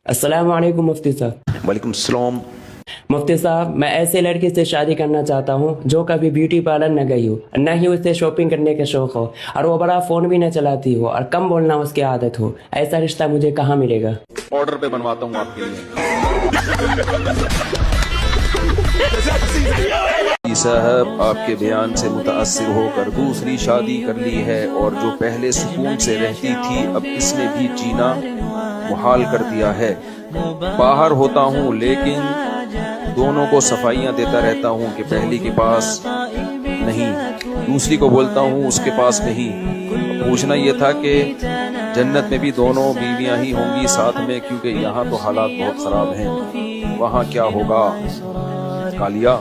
अस्सलाम वालेकुम मुफ्ती साहब। वालेकुम सलाम। मुफ्ती साहब, मैं ऐसे लड़की से शादी करना चाहता हूँ जो कभी ब्यूटी पार्लर न गई हो, न ही उसे शॉपिंग करने का शौक हो, और वो बड़ा फ़ोन भी न चलाती हो, और कम बोलना उसकी आदत हो। ऐसा रिश्ता मुझे कहाँ मिलेगा? ऑर्डर पे बनवाता हूँ आपके लिए। साहब, आपके बयान से मुतासिर होकर दूसरी शादी कर ली है, और जो पहले सुकून से रहती थी अब इसने भी जीना मुहाल कर दिया है। बाहर होता हूँ लेकिन दोनों को सफाइयाँ देता रहता हूँ कि पहली के पास नहीं, दूसरी को बोलता हूँ उसके पास नहीं। पूछना ये था कि जन्नत में भी दोनों बीवियाँ ही होंगी साथ में, क्योंकि यहाँ तो हालात बहुत ख़राब हैं। वहाँ क्या होगा कालिया?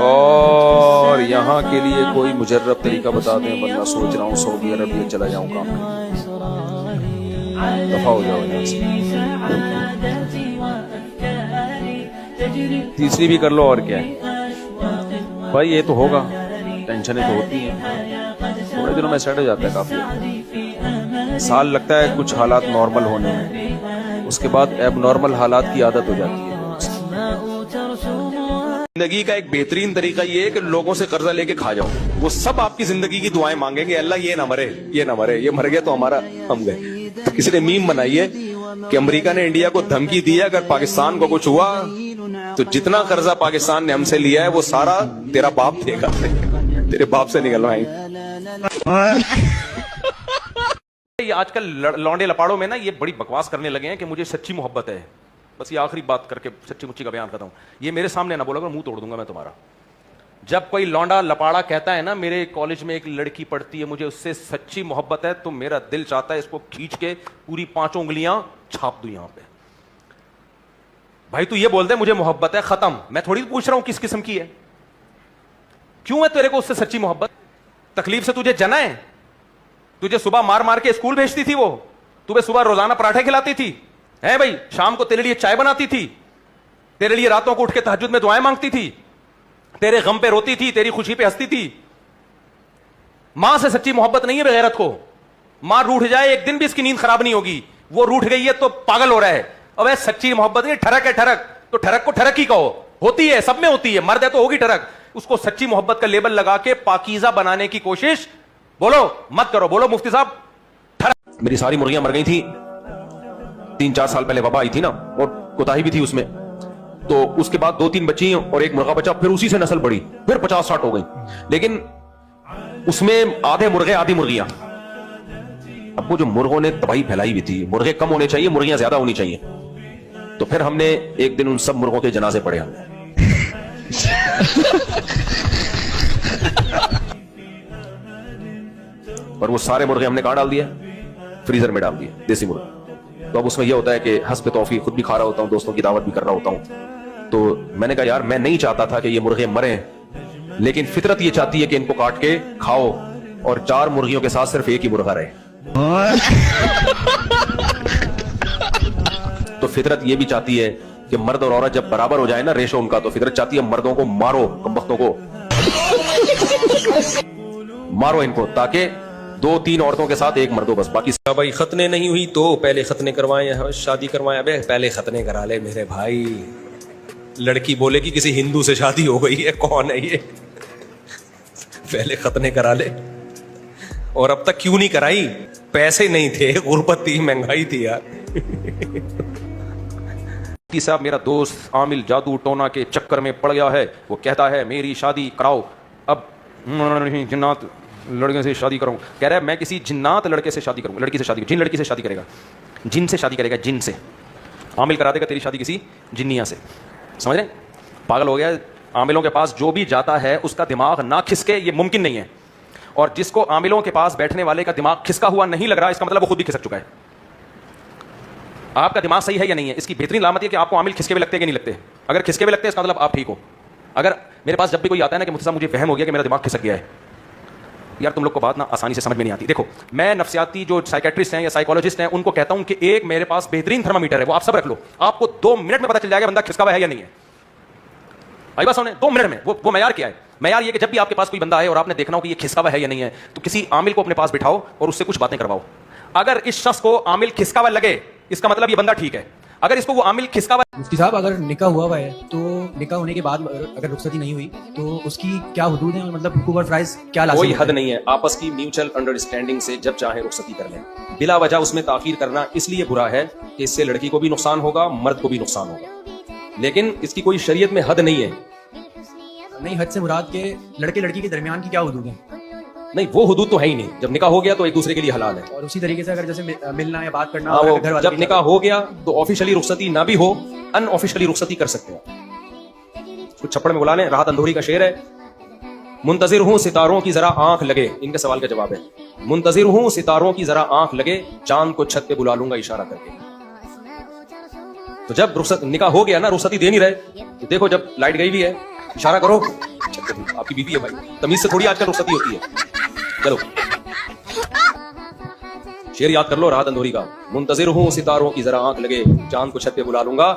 और यहाँ के लिए कोई मुजर्रब तरीका बता दें, वरना सोच रहा हूँ सऊदी अरब चला जाऊँ काम करने। दफा हो जाओ यहाँ से। तीसरी भी कर लो, और क्या है भाई, ये तो होगा। टेंशनें तो होती हैं, थोड़े दिनों में सेट हो जाता है। काफी साल लगता है कुछ हालात नॉर्मल होने में, उसके बाद एबनॉर्मल हालात की आदत हो जाती है। जिंदगी का एक बेहतरीन तरीका ये है कि लोगों से कर्जा लेके खा जाओ। वो सब आपकी जिंदगी की दुआएं मांगेंगे, अल्लाह ये ना मरे, ये ना मरे, ये मर गया तो हमारा हम गए। किसी ने मीम बनाई है कि अमेरिका ने इंडिया को धमकी दी है अगर पाकिस्तान को कुछ हुआ तो जितना कर्जा पाकिस्तान ने हमसे लिया है वो सारा तेरा बाप देगा, तेरे बाप से निकलवाएंगे। ये आजकल लौंडे लपाड़ों में ना ये बड़ी बकवास करने लगे हैं कि मुझे सच्ची मोहब्बत है। बस ये आखिरी बात करके सच्ची मुच्ची का बयान करता हूं, ये मेरे सामने ना बोलोगे मुंह तोड़ दूंगा मैं तुम्हारा। जब कोई लौंडा लपाड़ा कहता है ना मेरे कॉलेज में एक लड़की पढ़ती है, मुझे उससे सच्ची मोहब्बत है, तो मेरा दिल चाहता है इसको खींच के पूरी 5 उंगलियां छाप दूं यहां पे। भाई तू ये बोल दे मुझे मोहब्बत है, खत्म। मैं थोड़ी पूछ रहा हूं किस किस्म की है, क्यों है तेरे को उससे सच्ची मोहब्बत? तकलीफ से तुझे जना है? तुझे सुबह मार मार के स्कूल भेजती थी वो, तुम्हें सुबह रोजाना पराठे खिलाती थी है भाई, शाम को तेरे लिए चाय बनाती थी, तेरे लिए रातों को उठ के तहज्जुद में दुआएं मांगती थी, तेरे गम पे रोती थी, तेरी खुशी पे हंसती थी। मां से सच्ची मोहब्बत नहीं है बेगैरत को। मां रूठ जाए एक दिन भी इसकी नींद खराब नहीं होगी, वो रूठ गई है तो पागल हो रहा है। अब सच्ची मोहब्बत नहीं, ठरक है ठरक, तो ठरक को ठरक ही कहो, होती है सब में होती है, मर्द है तो होगी ठरक। उसको सच्ची मोहब्बत का लेबल लगा के पाकीज़ा बनाने की कोशिश बोलो मत करो। बोलो मुफ्ती साहब ठरक। मेरी सारी मुर्गियां मर गई थी 3-4 साल पहले, वबा आई थी ना, और कोताही भी थी उसमें, तो उसके बाद 2-3 बच्ची और एक मुर्गा बचा, फिर उसी से नस्ल बढ़ी, फिर 50-60 हो गई, लेकिन उसमें आधे मुर्गे आधी मुर्गियां। अब वो जो मुर्गों ने तबाही फैलाई हुई थी, मुर्गे कम होने चाहिए, मुर्गियां ज्यादा होनी चाहिए, तो फिर हमने एक दिन उन सब मुर्गों के जनाजे पढ़े हमने। और वो सारे मुर्गे हमने कहां डाल दिए? फ्रीजर में डाल दिए, देसी मुर्गे। तो अब उसमें यह होता है कि हस्ब तौफीक खुद भी खा रहा होता हूं, दोस्तों की दावत भी कर रहा होता हूं। तो मैंने कहा यार मैं नहीं चाहता था कि ये मुर्गे मरें, लेकिन फितरत ये चाहती है कि इनको काट के खाओ, और 4 मुर्गियों के साथ सिर्फ एक ही मुर्गा रहे। तो फितरत ये भी चाहती है कि मर्द और औरत जब बराबर हो जाए ना रेशो उनका, तो फितरत चाहती है मर्दों को मारो, कमबख्तों को मारो इनको, ताकि 2-3 औरतों के साथ एक मर्दों बस, बाकी भाई खतने नहीं हुई तो पहले खतने करवाए, शादी करवाए। अबे पहले खतने करा ले मेरे भाई। लड़की बोले कि किसी हिंदू से शादी हो गई है, कौन है ये? पहले खतने करा ले। और अब तक क्यों नहीं कराई? पैसे नहीं थे, गुर्बत थी, महंगाई थी यार। साहब मेरा दोस्त आमिल जादू टोना के चक्कर में पड़ गया है, वो कहता है मेरी शादी कराओ। अब जिन्नात लड़के से शादी करूँ, कह रहा है मैं किसी जिन्नात लड़के से शादी करूँ, लड़की से शादी, जिन लड़की से शादी करेगा, जिन से शादी करेगा, जिन से। आमिल करा देगा तेरी शादी किसी जिन्निया से, समझ रहे? पागल हो गया। आमिलों के पास जो भी जाता है उसका दिमाग ना खिसके ये मुमकिन नहीं है, और जिसको आमिलों के पास बैठने वाले का दिमाग खिसका हुआ नहीं लग रहा, इसका मतलब वो खुद भी खिसक चुका है। आपका दिमाग सही है या नहीं है, इसकी बेहतरीन लामत है कि आपको आमिल खिसके हुए लगते हैं कि नहीं लगते। अगर खिसके हुए लगते हैं इसका मतलब आप ठीक हो। अगर मेरे पास जब भी कोई आता है ना कि मुझसे मुझे वहम हो गया कि मेरा दिमाग खिसक गया है, यार तुम लोग को बात ना आसानी से समझ में नहीं आती। देखो मैं नफ्सियाती जो साइकेट्रिस्ट हैं या साइकोलॉजिस्ट हैं उनको कहता हूं कि एक मेरे पास बेहतरीन थर्मामीटर है, वो आप सब रख लो, आपको 2 मिनट में पता चल जाएगा बंदा खिसका हुआ है या नहीं है। आई बात सुने, 2 मिनट में। वो मैयार क्या है? मैयार ये कि जब भी आपके पास कोई बंदा है और आपने देखना हो कि ये खिसका हुआ है या नहीं है, तो किसी आमिल को अपने पास बिठाओ और उससे कुछ बातें करवाओ। अगर इस शख्स को आमिल खिसका हुआ लगे इसका मतलब ये बंदा ठीक है। अगर इसको वो आमिल खिसका हुआ मुफ्ती साहब, अगर निकाह हुआ है तो निकाह होने के बाद अगर रुखसती नहीं हुई तो उसकी क्या हुदूद है, मतलब हुकूक और फराइज क्या लाज़िम कोई होते हद हैं? नहीं है, आपस की म्यूचुअल अंडरस्टैंडिंग से जब चाहे रुखसती कर लें। बिला वजह उसमें ताखीर करना इसलिए बुरा है कि इससे लड़की को भी नुकसान होगा, मर्द को भी नुकसान होगा, लेकिन इसकी कोई शरीयत में हद नहीं है। नहीं, हद से मुराद के लड़के लड़की के दरमियान की क्या हुदूद है? नहीं, वो हुदूद तो है ही नहीं। जब निकाह हो गया तो एक दूसरे के लिए हलाल है। और उसी तरीके से अगर जैसे मिलना या बात करना, हाँ, अगर वो घर वाले जब की निकाह हो गया तो ऑफिशियली रुखसती ना भी हो, अनऑफिशियली रुखसती कर सकते हैं। कुछ छप्पड़ में बुला लें। राहत अंधोरी का शेर है, मुंतजिर हूं सितारों की जरा आंख लगे। इनके सवाल का जवाब है, मुंतजिर हूं सितारों की जरा आंख लगे, चांद को छत पे बुला लूंगा इशारा करके। तो जब रुखसत निकाह हो गया ना, रुखसती दे नहीं रहे तो देखो, जब लाइट गई भी है इशारा करो, छत पे, आपकी बीवी है भाई, तमीज से थोड़ी आजकल रुखसती होती है। चलो शेर याद कर लो राहत अंधोरी का, मुंतजिर हूं सितारों की जरा आंख लगे, चांद को छत पे बुला लूंगा